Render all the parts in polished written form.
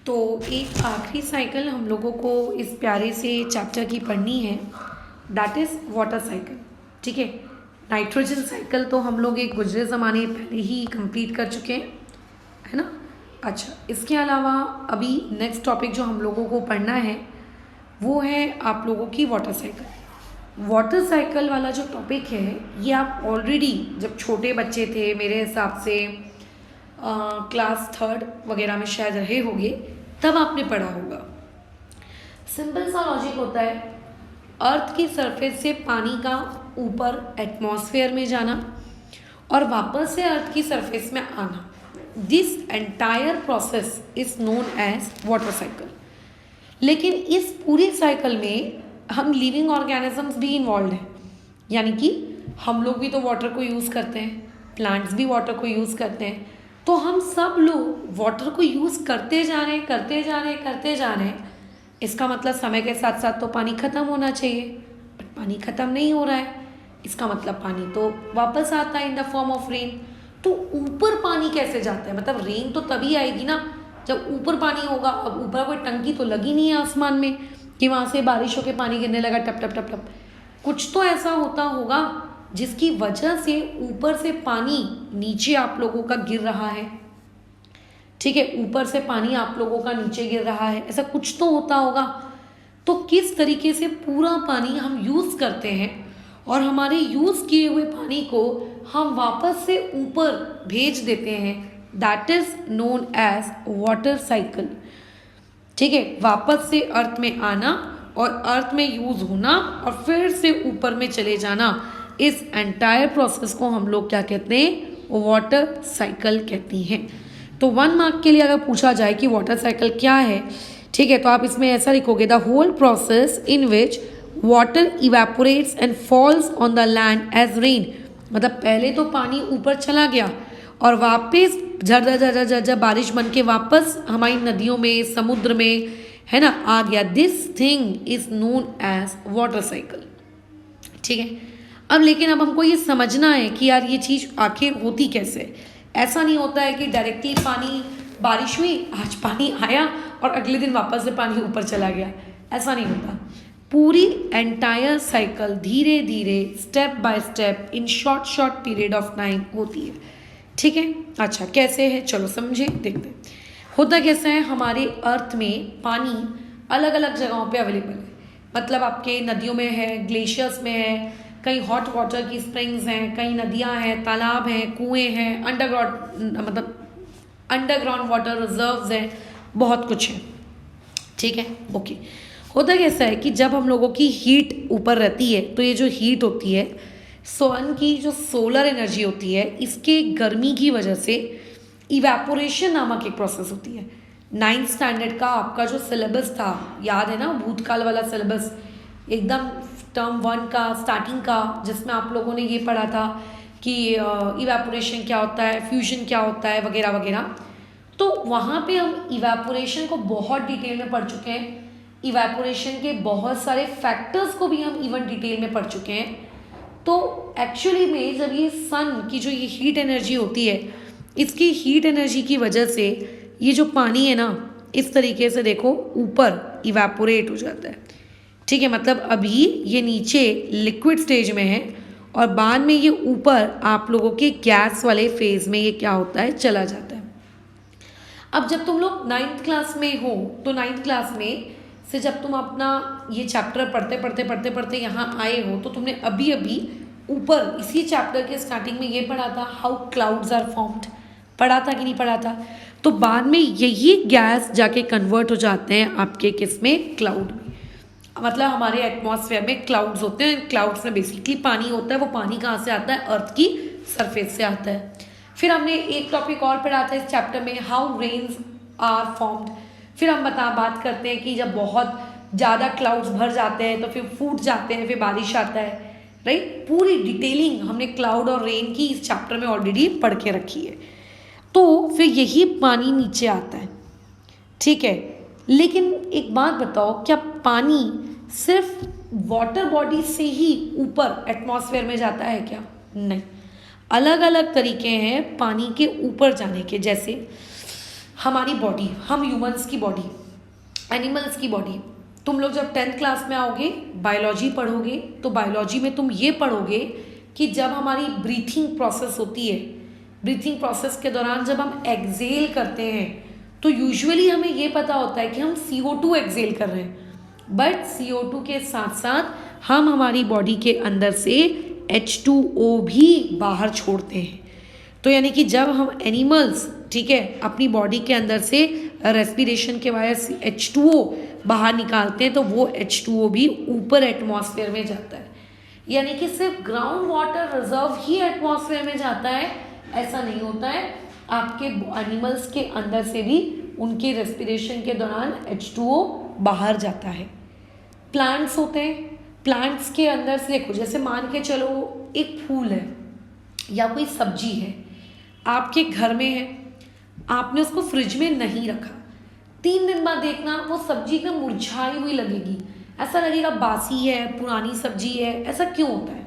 तो एक आखिरी साइकिल हम लोगों को इस प्यारे से चैप्टर की पढ़नी है, दैट इज़ वाटर साइकिल। ठीक है, नाइट्रोजन साइकिल तो हम लोग एक गुजरे ज़माने पहले ही कंप्लीट कर चुके हैं, है ना। अच्छा, इसके अलावा अभी नेक्स्ट टॉपिक जो हम लोगों को पढ़ना है वो है आप लोगों की वाटर साइकिल। वाटर साइकिल वाला जो टॉपिक है ये आप ऑलरेडी जब छोटे बच्चे थे, मेरे हिसाब से क्लास 3 वगैरह में शायद रहे होंगे, तब आपने पढ़ा होगा। सिंपल सा लॉजिक होता है, अर्थ की सरफेस से पानी का ऊपर एटमॉस्फेयर में जाना और वापस से अर्थ की सरफेस में आना। This entire process is known as water cycle. लेकिन इस पूरी साइकिल में हम लिविंग ऑर्गेनिजम्स भी इन्वॉल्व हैं, यानी कि हम लोग भी तो वाटर को यूज़ करते हैं, प्लांट्स भी वाटर को यूज़ करते हैं। तो हम सब लोग वाटर को यूज़ करते जा रहे हैं। इसका मतलब समय के साथ साथ तो पानी ख़त्म होना चाहिए, बट पानी ख़त्म नहीं हो रहा है। इसका मतलब पानी तो वापस आता है in the form of rain. तो ऊपर पानी कैसे जाता है? मतलब रेन तो तभी आएगी ना जब ऊपर पानी होगा। अब ऊपर कोई टंकी तो लगी नहीं है आसमान में कि वहाँ से बारिश होकर पानी गिरने लगा टप टप टप टप। कुछ तो ऐसा होता होगा जिसकी वजह से ऊपर से पानी नीचे आप लोगों का गिर रहा है। ठीक है, ऊपर से पानी आप लोगों का नीचे गिर रहा है, ऐसा कुछ तो होता होगा। तो किस तरीके से पूरा पानी हम यूज़ करते हैं और हमारे यूज़ किए हुए पानी को हम वापस से ऊपर भेज देते हैं, that is known as water cycle. ठीक है, वापस से अर्थ में आना और अर्थ में यूज़ होना और फिर से ऊपर में चले जाना, इस एंटायर प्रोसेस को हम लोग क्या कहते हैं? वाटर साइकिल कहती हैं। तो 1 मार्क के लिए अगर पूछा जाए कि वाटर साइकिल क्या है, ठीक है, तो आप इसमें ऐसा लिखोगे, the whole process in which water evaporates and falls on the land as rain. मतलब पहले तो पानी ऊपर चला गया और वापस झरझर झरझर झरझर बारिश बन के वापस हमारी नदियों में, समुद्र में, है ना, आ गया। This thing is known as water cycle. ठीक है, अब लेकिन अब हमको ये समझना है कि यार ये चीज़ आखिर होती कैसे। ऐसा नहीं होता है कि डायरेक्टली पानी बारिश हुई, आज पानी आया और अगले दिन वापस से पानी ऊपर चला गया, ऐसा नहीं होता। पूरी एंटायर साइकिल धीरे धीरे step by step in short period of time होती है। ठीक है, अच्छा कैसे है, चलो समझे, देखते हैं। होता कैसा है, हमारे अर्थ में पानी अलग अलग जगहों पे अवेलेबल है। मतलब आपके नदियों में है, ग्लेशियर्स में है, कहीं हॉट वाटर की स्प्रिंग्स हैं, कहीं नदियां हैं, तालाब हैं, कुएं हैं, अंडरग्राउंड वाटर रिजर्व्स हैं, बहुत कुछ है। ठीक है, ओके। होता कैसा है कि जब हम लोगों की हीट ऊपर रहती है तो ये जो हीट होती है, सन की जो सोलर एनर्जी होती है, इसके गर्मी की वजह से इवेपोरेशन नामक एक प्रोसेस होती है। 9th स्टैंडर्ड का आपका जो सिलेबस था, याद है ना, भूतकाल वाला सिलेबस, एकदम टर्म 1 का स्टार्टिंग का, जिसमें आप लोगों ने ये पढ़ा था कि इवेपोरेशन क्या होता है, फ्यूजन क्या होता है, वगैरह वगैरह। तो वहाँ पे हम इवेपोरेशन को बहुत डिटेल में पढ़ चुके हैं। इवेपोरेशन के बहुत सारे फैक्टर्स को भी हम इवन डिटेल में पढ़ चुके हैं। तो एक्चुअली में जब ये सन की जो ये हीट एनर्जी होती है, इसकी हीट एनर्जी की वजह से ये जो पानी है ना, इस तरीके से देखो ऊपर इवेपोरेट हो जाता है। ठीक है, मतलब अभी ये नीचे लिक्विड स्टेज में है और बाद में ये ऊपर आप लोगों के गैस वाले फेज में ये क्या होता है, चला जाता है। अब जब तुम लोग 9th क्लास में हो, तो 9th क्लास में से जब तुम अपना ये चैप्टर पढ़ते यहाँ आए हो, तो तुमने अभी अभी ऊपर इसी चैप्टर के स्टार्टिंग में ये पढ़ा था, हाउ क्लाउड्स आर फॉर्म्ड। पढ़ा था कि नहीं पढ़ा था? तो बाद में यही गैस जाके कन्वर्ट हो जाते हैं आपके किस में, क्लाउड में। मतलब हमारे एटमॉस्फेयर में क्लाउड्स होते हैं, क्लाउड्स में बेसिकली पानी होता है। वो पानी कहाँ से आता है? अर्थ की सरफेस से आता है। फिर हमने एक टॉपिक और पढ़ा था इस चैप्टर में, हाउ रेन्स आर फॉर्म्ड। फिर हम बात करते हैं कि जब बहुत ज़्यादा क्लाउड्स भर जाते हैं तो फिर फूट जाते हैं, फिर बारिश आता है, राइट। पूरी डिटेलिंग हमने क्लाउड और रेन की इस चैप्टर में ऑलरेडी पढ़ के रखी है। तो फिर यही पानी नीचे आता है, ठीक है। लेकिन एक बात बताओ, क्या पानी सिर्फ वाटर बॉडी से ही ऊपर एटमॉस्फेयर में जाता है क्या? नहीं, अलग अलग तरीके हैं पानी के ऊपर जाने के। जैसे हमारी बॉडी, हम ह्यूमंस की बॉडी, एनिमल्स की बॉडी, तुम लोग जब 10th क्लास में आओगे बायोलॉजी पढ़ोगे तो बायोलॉजी में तुम ये पढ़ोगे कि जब हमारी ब्रीथिंग प्रोसेस होती है, ब्रीथिंग प्रोसेस के दौरान जब हम एक्सेल करते हैं तो यूजुअली हमें ये पता होता है कि हम CO2 एक्सेल कर रहे हैं, बट CO2 के साथ साथ हम हमारी बॉडी के अंदर से H2O भी बाहर छोड़ते हैं। तो यानी कि जब हम एनिमल्स, ठीक है, अपनी बॉडी के अंदर से रेस्पिरेशन के वायर H2O बाहर निकालते हैं तो वो H2O भी ऊपर एटमॉस्फेयर में जाता है। यानी कि सिर्फ ग्राउंड वाटर रिजर्व ही एटमॉस्फेयर में जाता है ऐसा नहीं होता है, आपके एनिमल्स के अंदर से भी उनके रेस्पिरेशन के दौरान H2O बाहर जाता है। प्लांट्स होते हैं, प्लांट्स के अंदर से देखो, जैसे मान के चलो एक फूल है या कोई सब्जी है, आपके घर में है, आपने उसको फ्रिज में नहीं रखा, 3 दिन बाद देखना वो सब्जी एकदम मुरझाई हुई लगेगी, ऐसा लगेगा बासी है, पुरानी सब्जी है। ऐसा क्यों होता है?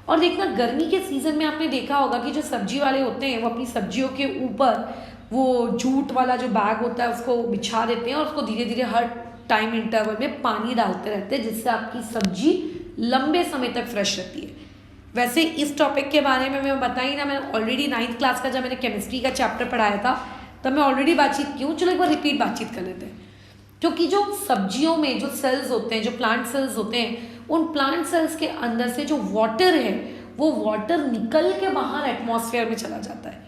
और देखना गर्मी के सीज़न में आपने देखा होगा कि जो सब्जी वाले होते हैं वो अपनी सब्जियों के ऊपर वो जूट वाला जो बैग होता है उसको बिछा देते हैं और उसको धीरे धीरे हर टाइम इंटरवल में पानी डालते रहते हैं, जिससे आपकी सब्जी लंबे समय तक फ्रेश रहती है। वैसे इस टॉपिक के बारे में मैं बताई ना, मैंने ऑलरेडी 9th क्लास का जब मैंने केमिस्ट्री का चैप्टर पढ़ाया था तब मैं ऑलरेडी बातचीत की हूँ। चलो एक बार रिपीट बातचीत कर लेते हैं। क्योंकि जो सब्जियों में जो सेल्स होते हैं, जो प्लांट सेल्स होते हैं, उन प्लांट सेल्स के अंदर से जो वाटर है वो वाटर निकल के बाहर एटमॉस्फेयर में चला जाता है,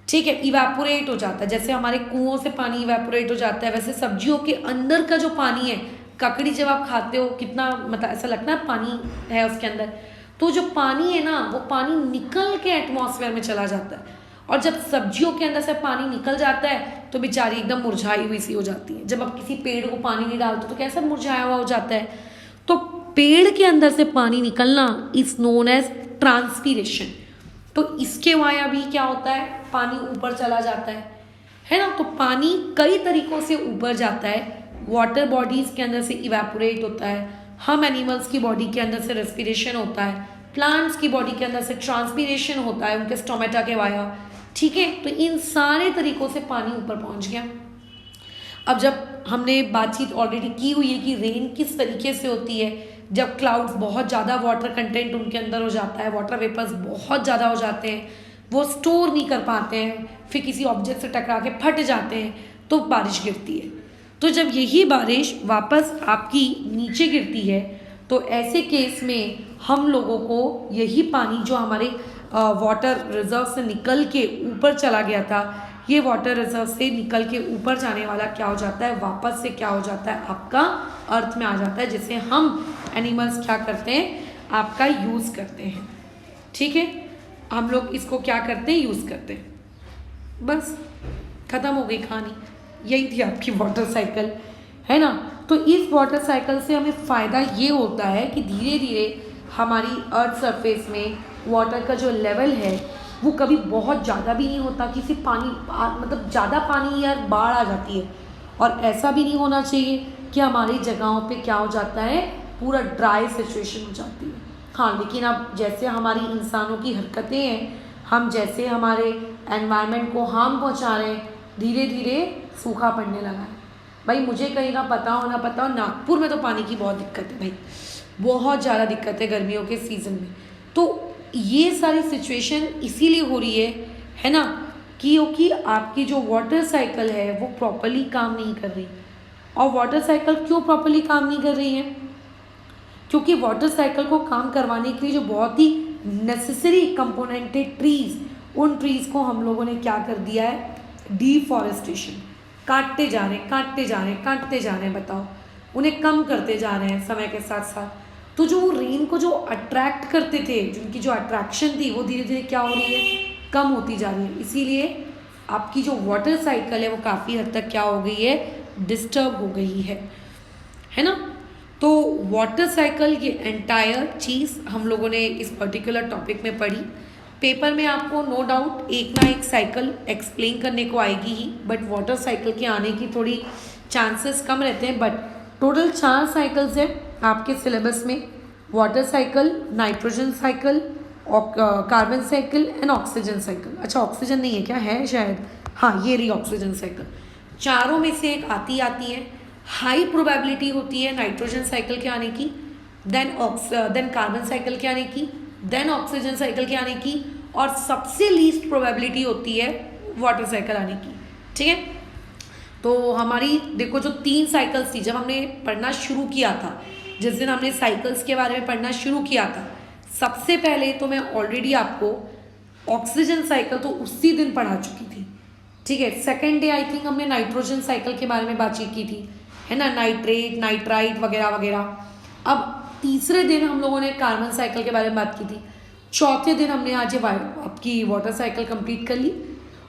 ठीक है, इवेपोरेट हो जाता है। जैसे हमारे कुओं से पानी इवेपोरेट हो जाता है, वैसे सब्जियों के अंदर का जो पानी है, ककड़ी जब आप खाते हो कितना मतलब ऐसा लगता है पानी है उसके अंदर, तो जो पानी है ना वो पानी निकल के एटमॉस्फेयर में चला जाता है। और जब सब्जियों के अंदर से पानी निकल जाता है तो बेचारी एकदम मुरझाई हुई सी हो जाती है। जब आप किसी पेड़ को पानी नहीं डालते तो कैसा मुरझाया हुआ हो जाता है। तो पेड़ के अंदर से पानी निकलना इज नोन एज ट्रांसपीरेशन। तो इसके वाया भी क्या होता है, पानी ऊपर चला जाता है ना। तो पानी कई तरीकों से ऊपर जाता है, वाटर बॉडीज के अंदर से इवेपोरेट होता है, हम एनिमल्स की बॉडी के अंदर से रेस्पिरेशन होता है, प्लांट्स की बॉडी के अंदर से ट्रांसपीरेशन होता है, उनके स्टोमेटा के वाया, ठीक है। तो इन सारे तरीकों से पानी ऊपर पहुंच गया। अब जब हमने बातचीत ऑलरेडी की हुई है कि रेन किस तरीके से होती है, जब क्लाउड्स बहुत ज़्यादा वाटर कंटेंट उनके अंदर हो जाता है, वाटर वेपर्स बहुत ज़्यादा हो जाते हैं, वो स्टोर नहीं कर पाते हैं, फिर किसी ऑब्जेक्ट से टकरा के फट जाते हैं तो बारिश गिरती है। तो जब यही बारिश वापस आपकी नीचे गिरती है तो ऐसे केस में हम लोगों को यही पानी जो हमारे वाटर रिजर्व से निकल के ऊपर चला गया था, ये वाटर रिजर्व से निकल के ऊपर जाने वाला क्या हो जाता है, वापस से क्या हो जाता है, आपका अर्थ में आ जाता है, जिसे हम एनिमल्स क्या करते हैं, आपका यूज़ करते हैं, ठीक है। हम लोग इसको क्या करते हैं, यूज़ करते हैं। बस ख़त्म हो गई कहानी। यही थी आपकी वाटर साइकिल, है ना। तो इस वाटर साइकिल से हमें फ़ायदा ये होता है कि धीरे धीरे हमारी अर्थ सरफेस में वाटर का जो लेवल है वो कभी बहुत ज़्यादा भी नहीं होता, किसी पानी मतलब ज़्यादा पानी या बाढ़ आ जाती है, और ऐसा भी नहीं होना चाहिए कि हमारी जगहों पे क्या हो जाता है, पूरा ड्राई सिचुएशन हो जाती है। हाँ, लेकिन अब जैसे हमारी इंसानों की हरकतें हैं, हम जैसे हमारे एनवायरनमेंट को हार्म पहुँचा रहे हैं, धीरे धीरे सूखा पड़ने लगा है। भाई मुझे कहीं ना पता हो ना पता हो, नागपुर में तो पानी की बहुत दिक्कत है भाई, बहुत ज़्यादा दिक्कत है गर्मियों के सीज़न में। तो ये सारी सिचुएशन इसीलिए हो रही है ना, क्योंकि आपकी जो वाटर साइकिल है वो प्रॉपर्ली काम नहीं कर रही। और वाटर साइकिल क्यों प्रॉपर्ली काम नहीं कर रही है, क्योंकि वाटर साइकिल को काम करवाने के लिए जो बहुत ही नेसेसरी कंपोनेंट है ट्रीज़, उन ट्रीज़ को हम लोगों ने क्या कर दिया है, डिफॉरेस्टेशन, काटते जा रहे हैं, काटते जा रहे हैं, काटते जा रहे हैं। बताओ, उन्हें कम करते जा रहे हैं समय के साथ साथ। तो जो रेन को जो अट्रैक्ट करते थे, जिनकी जो अट्रैक्शन थी वो धीरे धीरे क्या हो रही है, कम होती जा रही है। इसीलिए आपकी जो वाटर साइकिल है वो काफ़ी हद तक क्या हो गई है, डिस्टर्ब हो गई है ना। तो वाटर साइकिल ये एंटायर चीज़ हम लोगों ने इस पर्टिकुलर टॉपिक में पढ़ी। पेपर में आपको नो डाउट एक ना एक साइकिल एक्सप्लेन करने को आएगी ही, बट वाटर साइकिल के आने की थोड़ी चांसेस कम रहते हैं। बट टोटल 4 साइकिल्स हैं आपके सिलेबस में, water cycle, nitrogen cycle, carbon cycle and oxygen cycle. अच्छा, ऑक्सीजन नहीं है क्या, है शायद, हाँ, ये रही ऑक्सीजन साइकिल। चारों में से एक आती है, हाई प्रोबेबिलिटी होती है नाइट्रोजन साइकिल के आने की, देन कार्बन साइकिल के आने की, देन ऑक्सीजन साइकिल के आने की, और सबसे लीस्ट प्रोबेबिलिटी होती है वाटर साइकिल आने की। ठीक है, तो हमारी देखो जो 3 साइकिल्स थी, जब हमने पढ़ना शुरू किया था, जिस दिन हमने साइकिल्स के बारे में पढ़ना शुरू किया था, सबसे पहले तो मैं ऑलरेडी आपको ऑक्सीजन साइकिल तो उसी दिन पढ़ा चुकी थी। ठीक है, सेकेंड डे आई थिंक हमने नाइट्रोजन साइकिल के बारे में बातचीत की थी, है ना, नाइट्रेट, नाइट्राइट वगैरह वगैरह। अब तीसरे दिन हम लोगों ने कार्बन साइकिल के बारे में बात की थी। चौथे दिन हमने आज ये आपकी वाटर साइकिल कंप्लीट कर ली,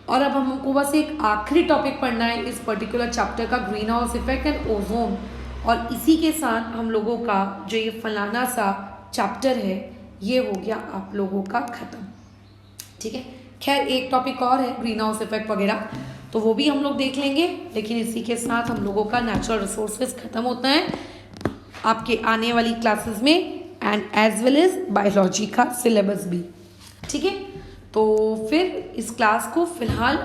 और अब हमको बस एक आखिरी टॉपिक पढ़ना है इस पर्टिकुलर चैप्टर का, green house effect and ozone. और इसी के साथ हम लोगों का जो ये फलाना सा चैप्टर है ये हो गया आप लोगों का ख़त्म। ठीक है, खैर एक टॉपिक और है ग्रीन हाउस इफेक्ट वगैरह, तो वो भी हम लोग देख लेंगे, लेकिन इसी के साथ हम लोगों का नेचुरल रिसोर्सेज ख़त्म होता है आपके आने वाली क्लासेस में, and as well as biology का सिलेबस भी। ठीक है, तो फिर इस क्लास को फ़िलहाल